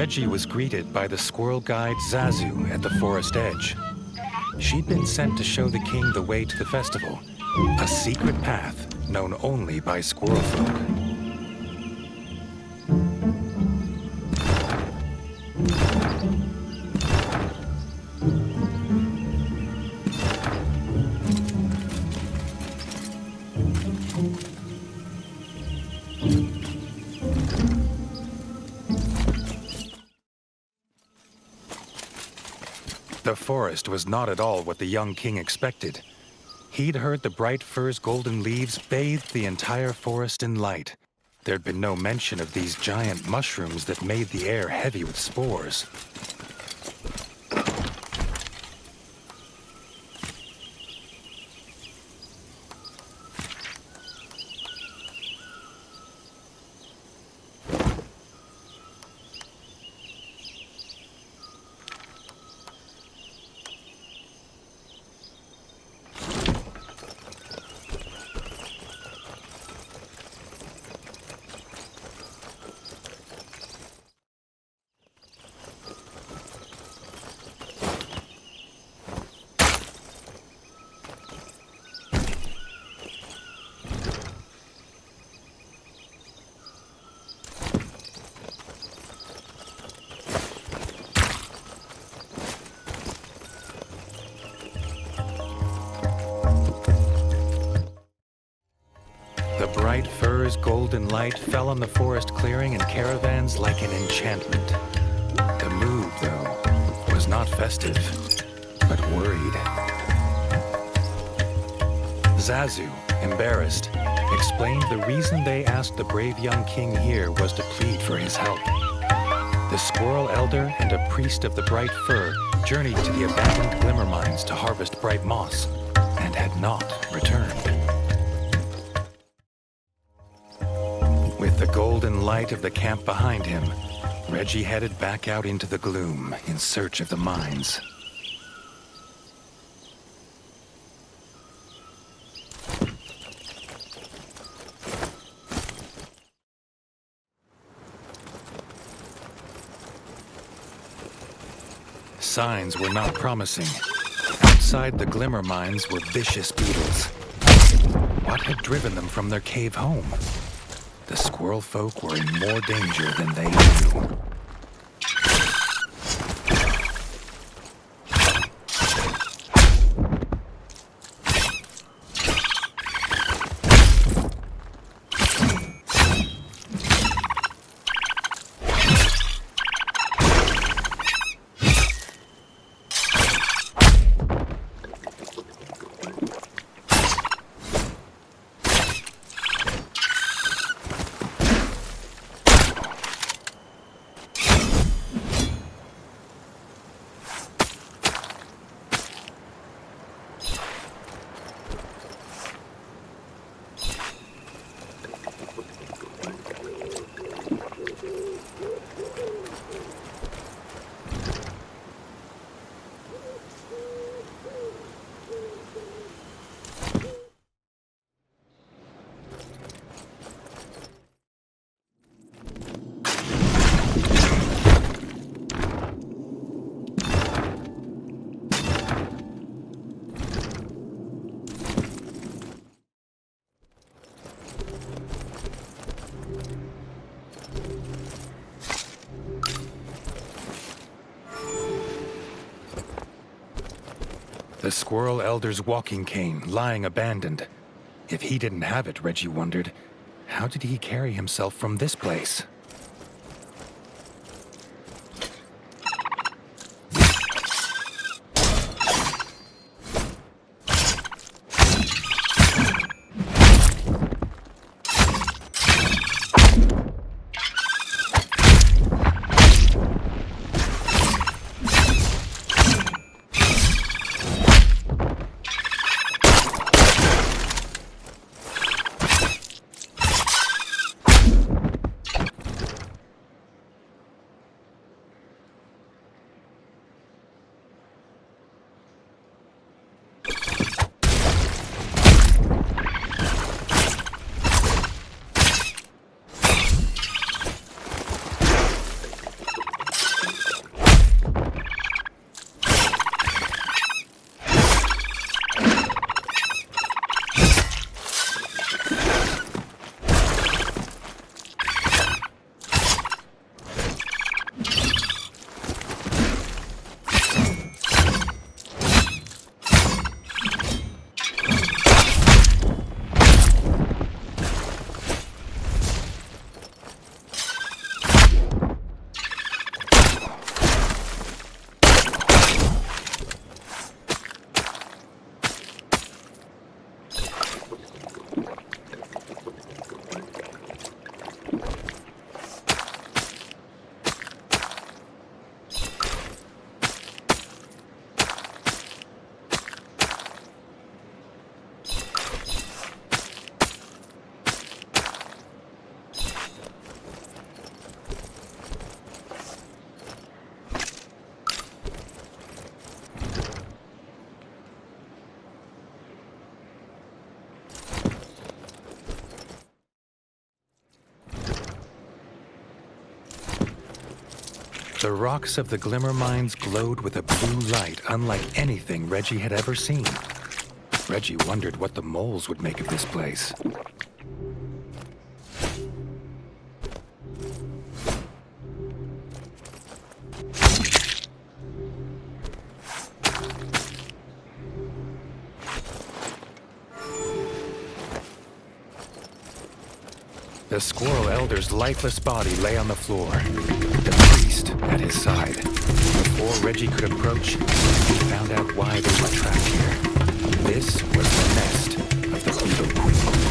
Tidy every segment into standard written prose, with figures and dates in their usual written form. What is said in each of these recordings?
Reggie was greeted by the squirrel guide Zazu at the forest edge. She'd been sent to show the king the way to the festival, a secret path known only by squirrel folk. The forest was not at all what the young king expected. He'd heard the bright fir's golden leaves bathed the entire forest in light. There'd been no mention of these giant mushrooms that made the air heavy with spores. The bright fir's golden light fell on the forest clearing and caravans like an enchantment. The mood, though, was not festive, but worried. Zazu, embarrassed, explained the reason they asked the brave young king here was to plead for his help. The squirrel elder and a priest of the bright fir journeyed to the abandoned glimmer mines to harvest bright moss, and had not returned. With the golden light of the camp behind him, Reggie headed back out into the gloom in search of the mines. Signs were not promising. Outside the glimmer mines were vicious beetles. What had driven them from their cave home? The squirrel folk were in more danger than they knew. The squirrel elder's walking cane, lying abandoned. If he didn't have it, Reggie wondered, how did he carry himself from this place? The rocks of the Glimmer Mines glowed with a blue light unlike anything Reggie had ever seen. Reggie wondered what the moles would make of this place. The Squirrel Elder's lifeless body lay on the floor, the priest at his side. Before Reggie could approach, he found out why they were trapped here. This was the nest of the Beetle Queen.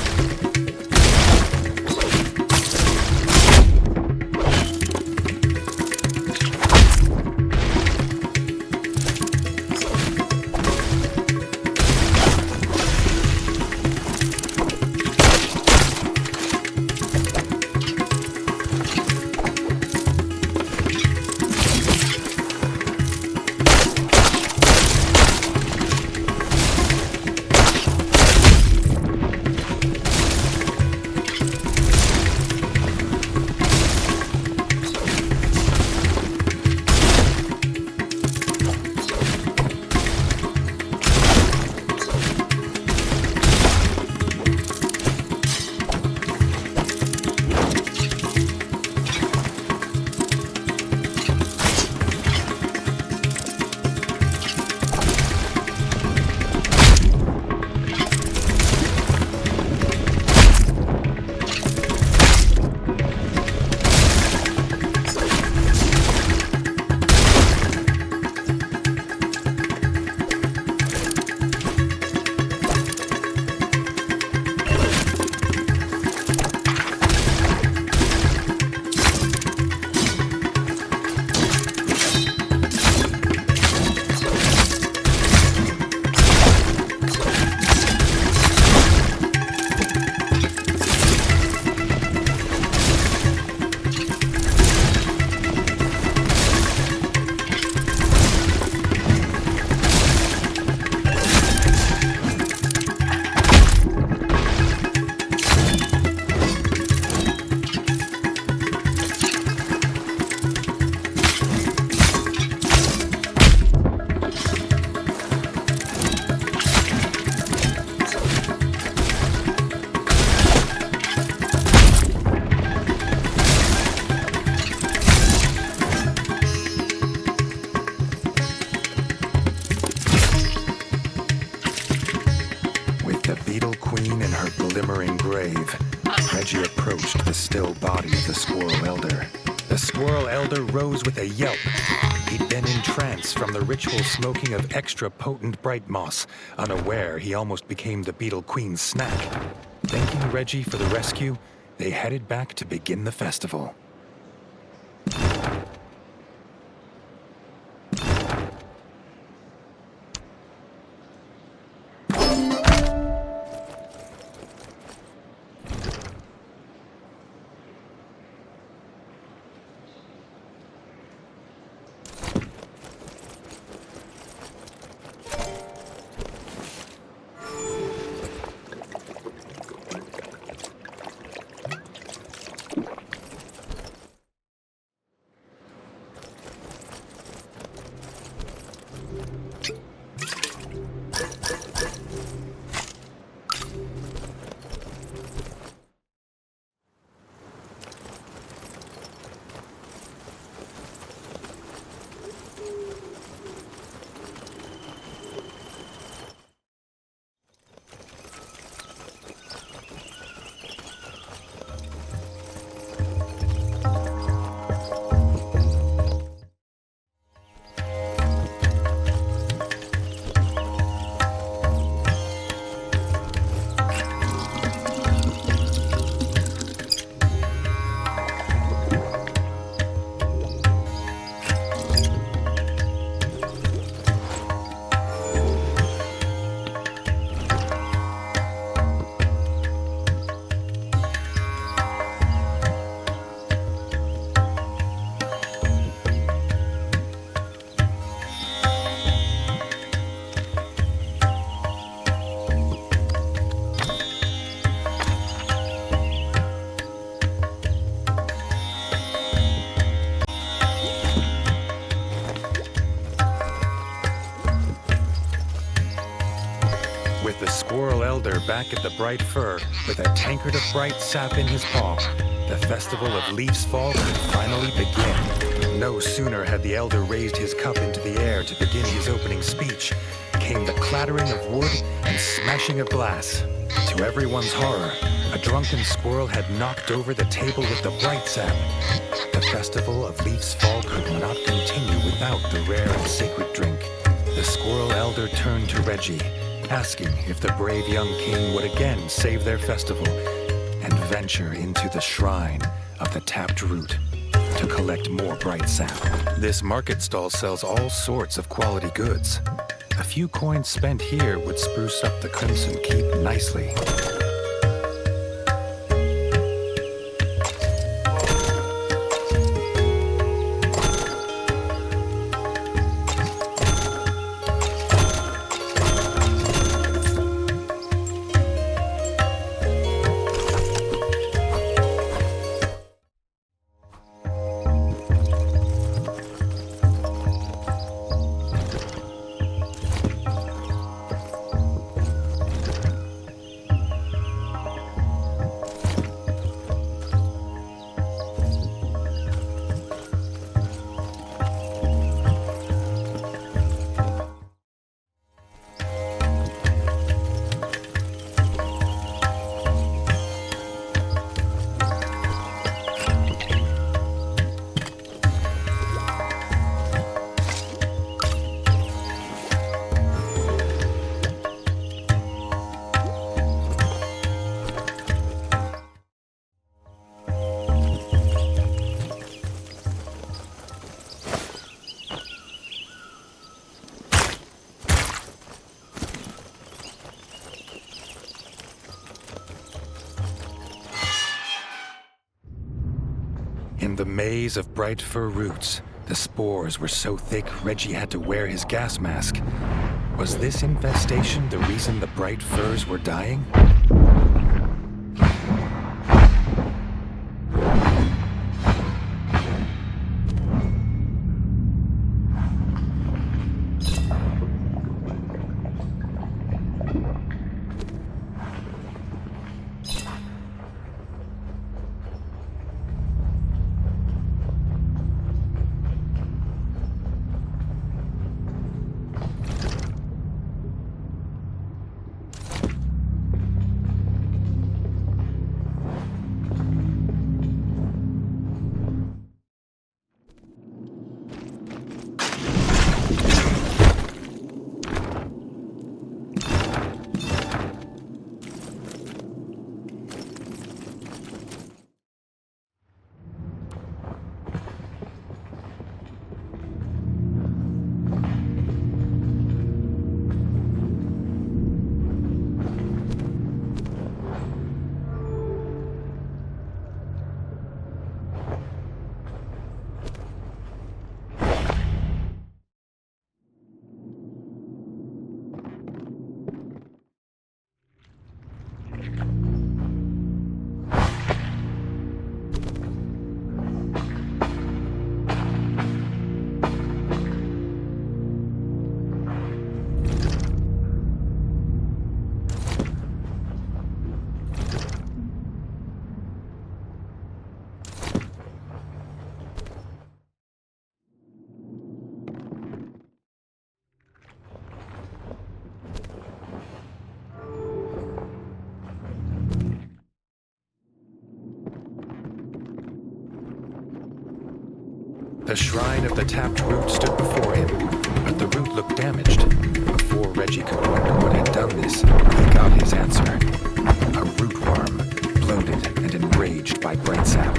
glimmering grave, Reggie approached the still body of the Squirrel Elder. The Squirrel Elder rose with a yelp. He'd been in trance from the ritual smoking of extra potent bright moss. Unaware, he almost became the Beetle Queen's snack. Thanking Reggie for the rescue, they headed back to begin the festival. Squirrel Elder back at the bright fir with a tankard of bright sap in his paw. The festival of Leaf's Fall could finally begin. No sooner had the elder raised his cup into the air to begin his opening speech, came the clattering of wood and smashing of glass. To everyone's horror, a drunken squirrel had knocked over the table with the bright sap. The festival of Leaf's Fall could not continue without the rare and sacred drink. The Squirrel Elder turned to Reggie, asking if the brave young king would again save their festival and venture into the shrine of the tapped root to collect more bright sap. This market stall sells all sorts of quality goods. A few coins spent here would spruce up the Crimson Keep nicely. In the maze of bright fir roots, the spores were so thick Reggie had to wear his gas mask. Was this infestation the reason the bright firs were dying? The shrine of the tapped root stood before him, but the root looked damaged. Before Reggie could wonder what had done this, he got his answer. A rootworm, bloated and enraged by bright sap.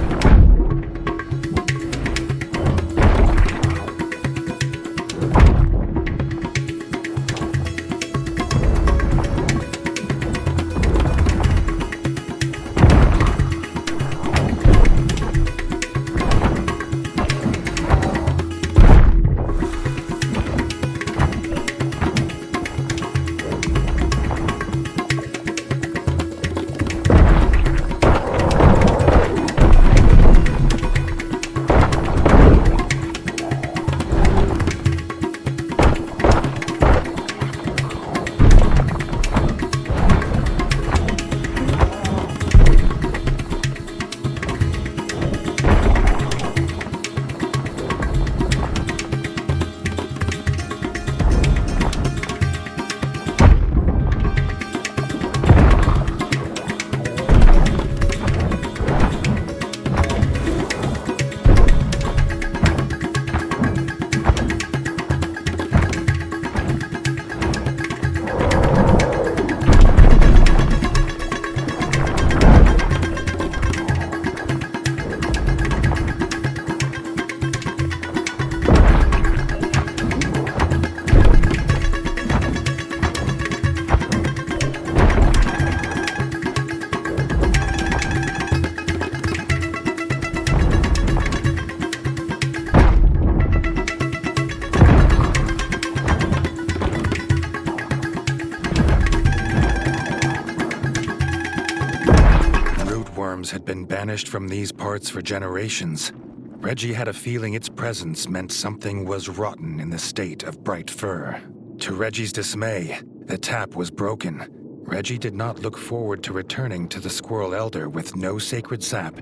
worms had been banished from these parts for generations, Reggie had a feeling its presence meant something was rotten in the state of Bright Fur. To Reggie's dismay, the tap was broken. Reggie did not look forward to returning to the Squirrel Elder with no sacred sap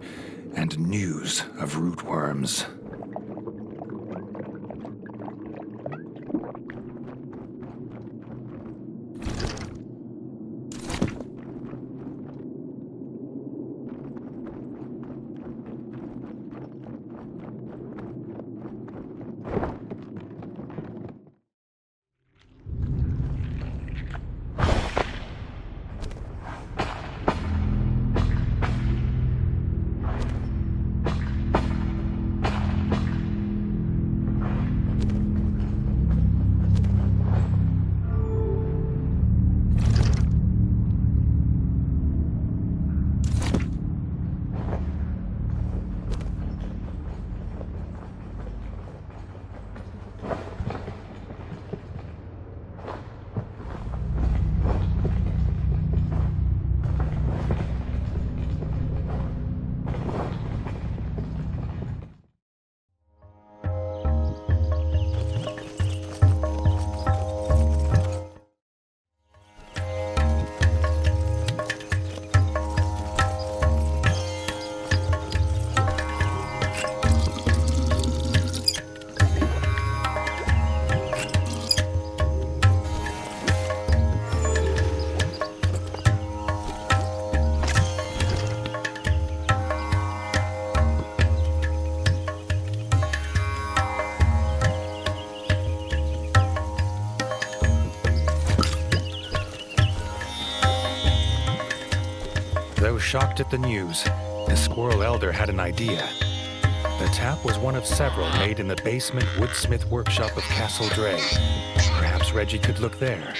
and news of rootworms. Though shocked at the news, the Squirrel Elder had an idea. The tap was one of several made in the basement woodsmith workshop of Castle Dray. Perhaps Reggie could look there.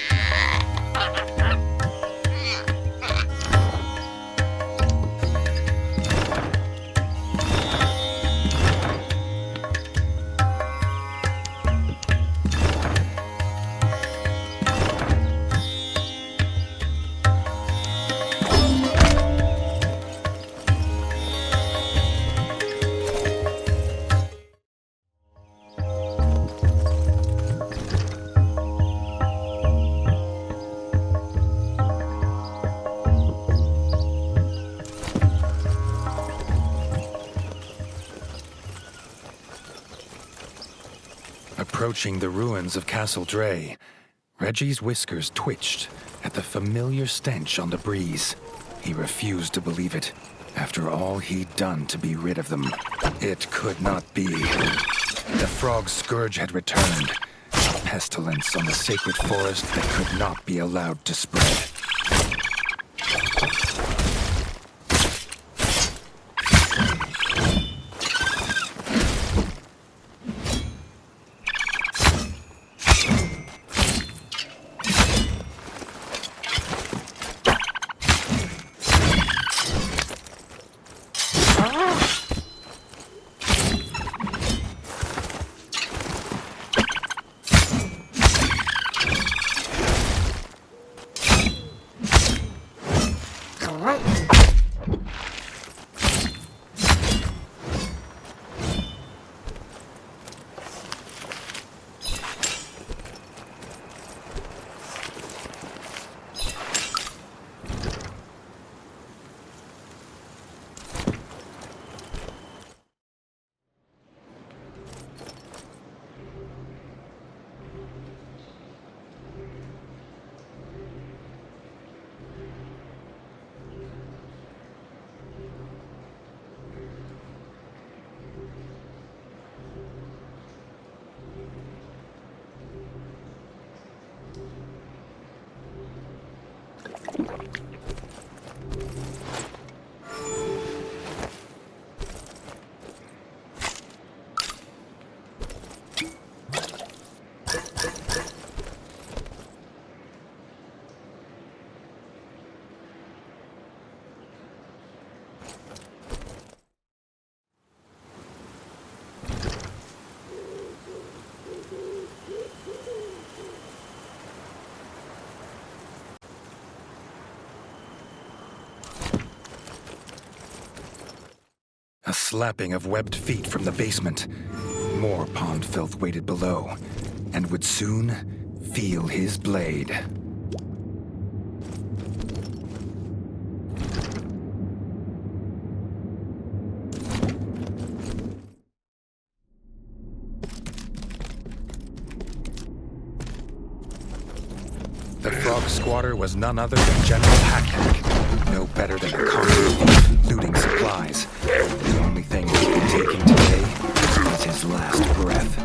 Approaching the ruins of Castle Dray, Reggie's whiskers twitched at the familiar stench on the breeze. He refused to believe it. After all he'd done to be rid of them, it could not be. The frog scourge had returned. A pestilence on the sacred forest that could not be allowed to spread. lapping of webbed feet from the basement. More pond filth waited below, and would soon feel his blade. The frog squatter was none other than General Hack, no better than a common thief looting supplies. The only thing he'd be taking today was his last breath.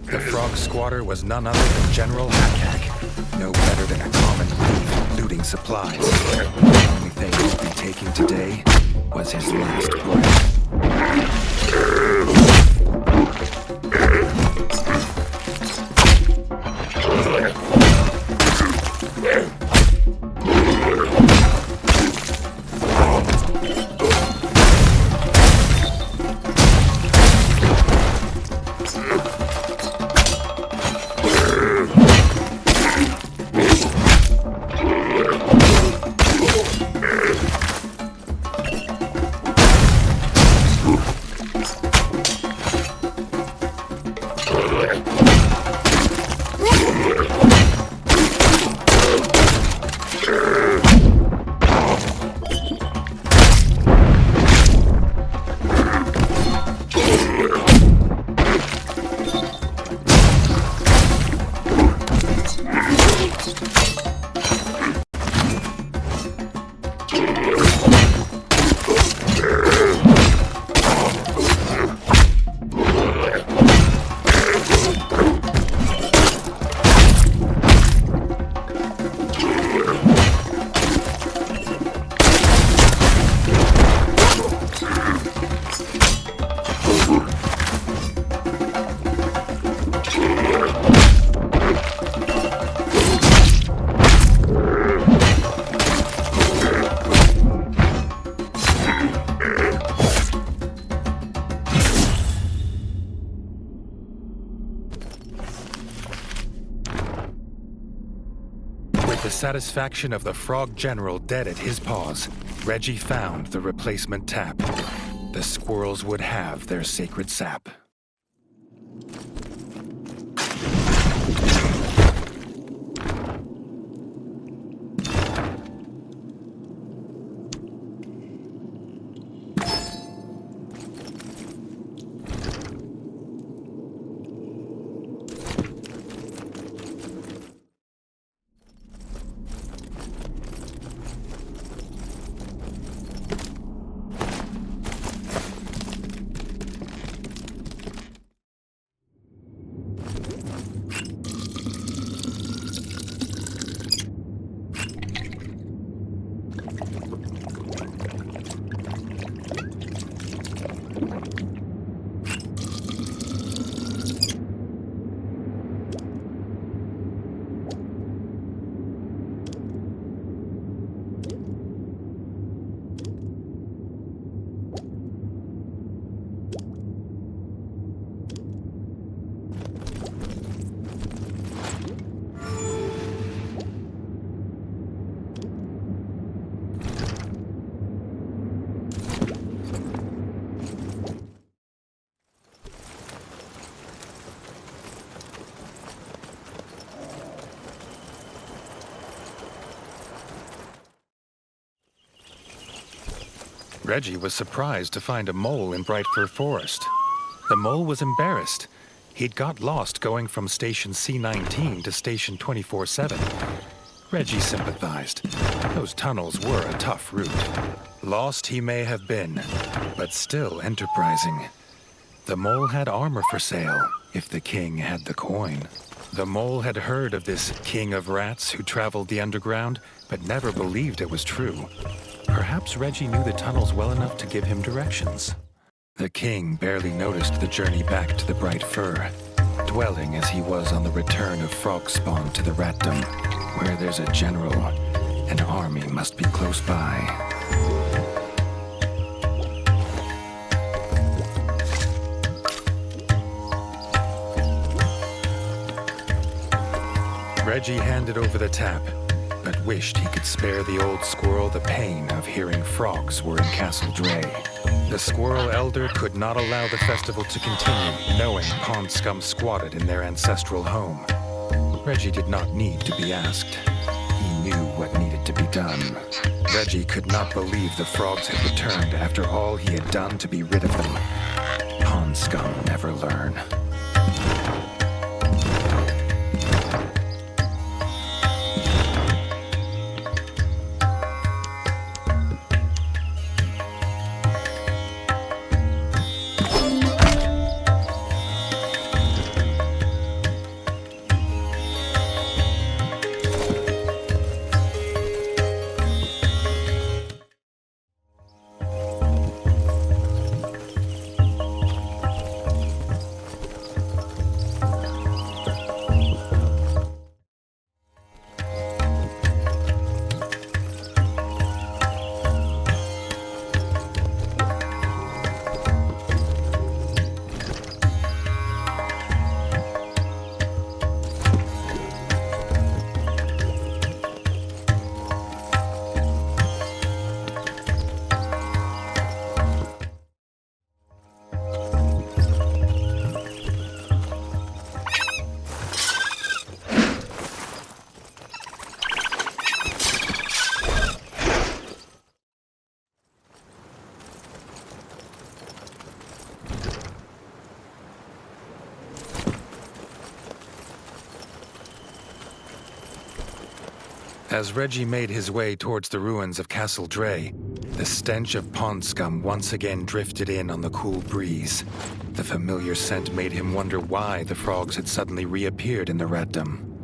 The frog squatter was none other than General Hack, no better than a common thief looting supplies. The only thing he'd be taking today was his last breath. The satisfaction of the Frog General dead at his paws, Reggie found the replacement tap. The squirrels would have their sacred sap. Reggie was surprised to find a mole in Bright Fir Forest. The mole was embarrassed. He'd got lost going from Station C-19 to Station 24-7. Reggie sympathized. Those tunnels were a tough route. Lost he may have been, but still enterprising. The mole had armor for sale, if the king had the coin. The mole had heard of this king of rats who traveled the underground, but never believed it was true. Perhaps Reggie knew the tunnels well enough to give him directions. The king barely noticed the journey back to the Bright Fir, dwelling as he was on the return of frog spawn to the ratdom. Where there's a general, an army must be close by. Reggie handed over the tap, but wished he could spare the old squirrel the pain of hearing frogs were in Castle Dray. The squirrel elder could not allow the festival to continue, knowing pond scum squatted in their ancestral home. Reggie did not need to be asked. He knew what needed to be done. Reggie could not believe the frogs had returned after all he had done to be rid of them. Pond scum never learn. As Reggie made his way towards the ruins of Castle Dray, the stench of pond scum once again drifted in on the cool breeze. The familiar scent made him wonder why the frogs had suddenly reappeared in the ratdom.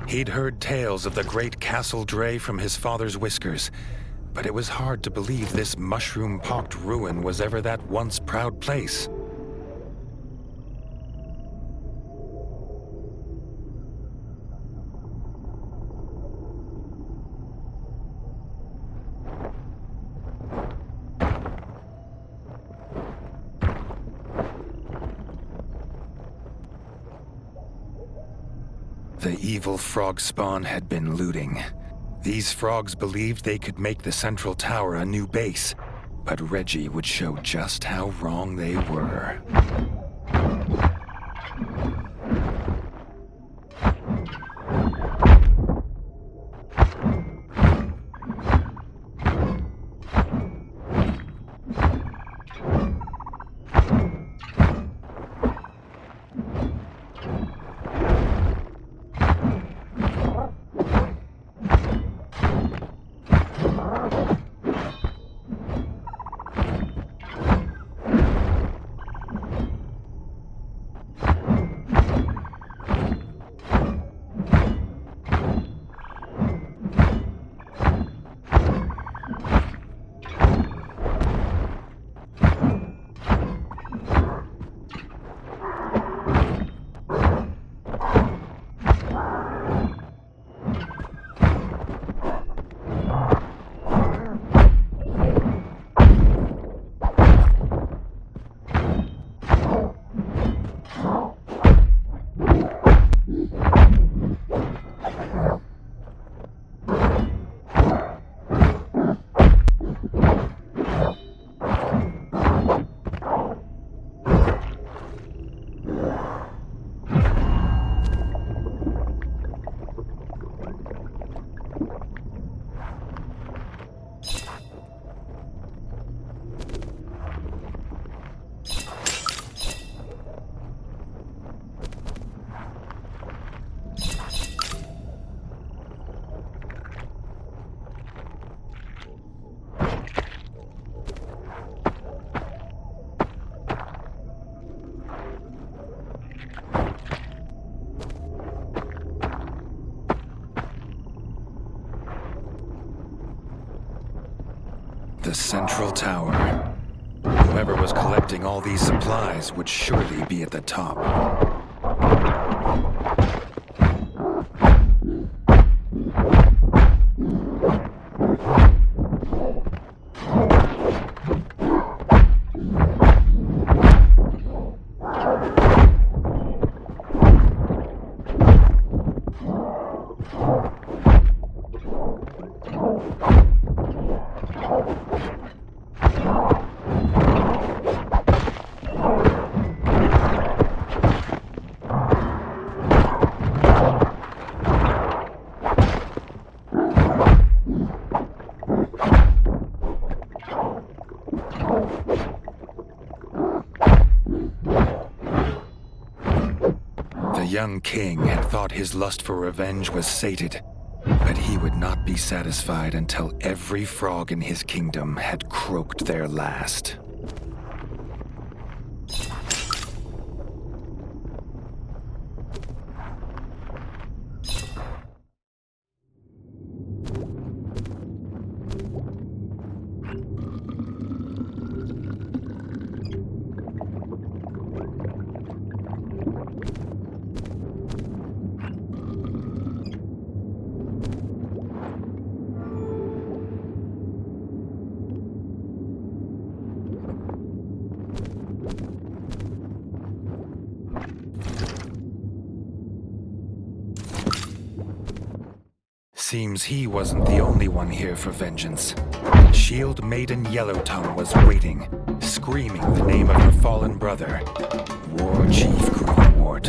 He'd heard tales of the great Castle Dray from his father's whiskers, but it was hard to believe this mushroom-pocked ruin was ever that once proud place. The evil frog spawn had been looting. These frogs believed they could make the central tower a new base, but Reggie would show just how wrong they were. The central tower. Whoever was collecting all these supplies would surely be at the top. The young king had thought his lust for revenge was sated, but he would not be satisfied until every frog in his kingdom had croaked their last. Seems he wasn't the only one here for vengeance. Shield Maiden Yellowtongue was waiting, screaming the name of her fallen brother, War Chief Greenwort.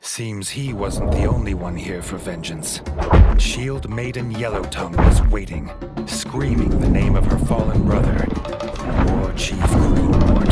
Seems he wasn't the only one here for vengeance. Shield Maiden Yellowtongue was waiting, screaming the name of her fallen brother, War Chief Greenwort.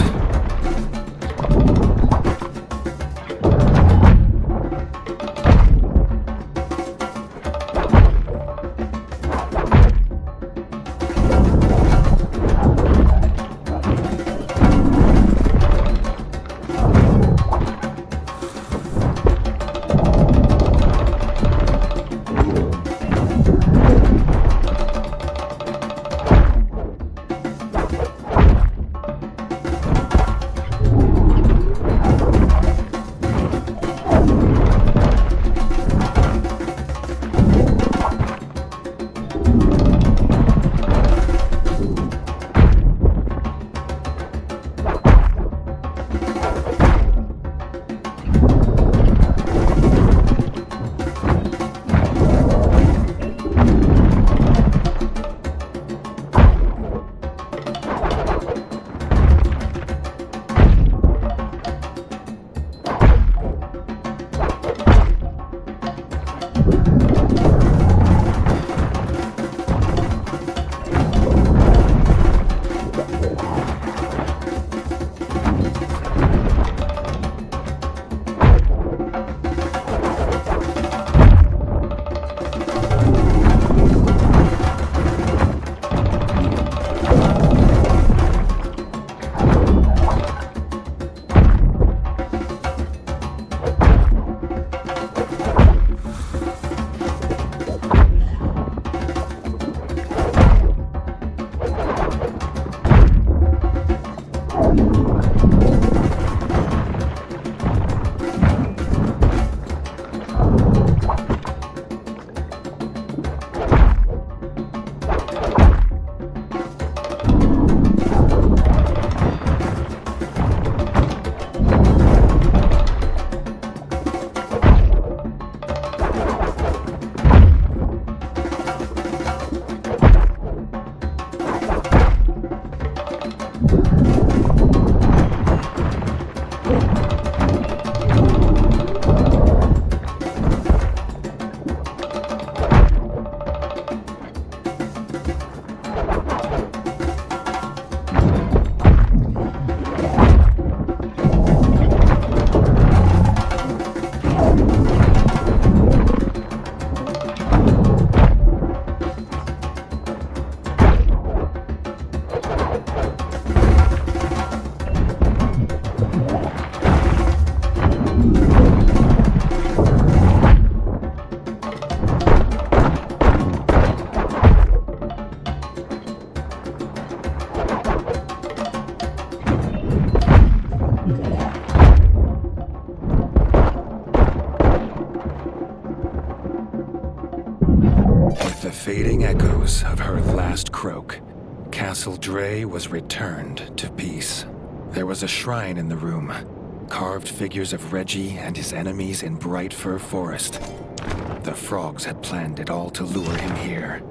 The fading echoes of her last croak, Castle Dre was returned to peace. There was a shrine in the room, carved figures of Reggie and his enemies in Bright Fir Forest. The frogs had planned it all to lure him here.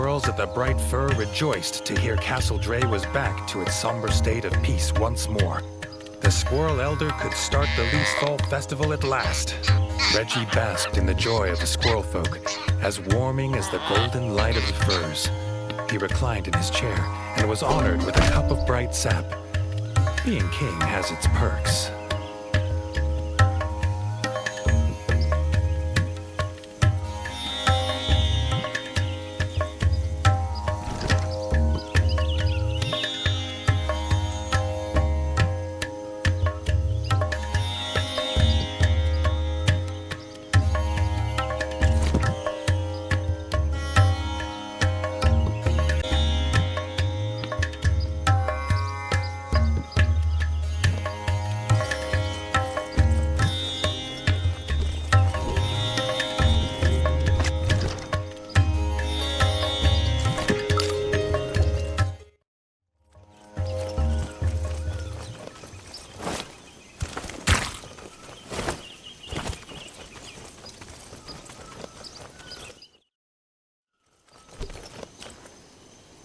squirrels at the Bright Fir rejoiced to hear Castle Dray was back to its somber state of peace once more. The Squirrel Elder could start the Least Fall Festival at last. Reggie basked in the joy of the squirrel folk, as warming as the golden light of the firs. He reclined in his chair and was honored with a cup of bright sap. Being king has its perks.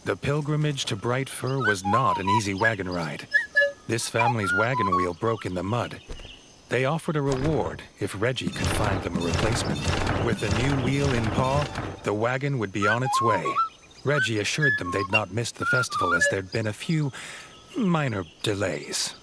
The pilgrimage to Bright Fir was not an easy wagon ride. This family's wagon wheel broke in the mud. They offered a reward if Reggie could find them a replacement. With a new wheel in paw, the wagon would be on its way. Reggie assured them they'd not missed the festival as there'd been a few minor delays.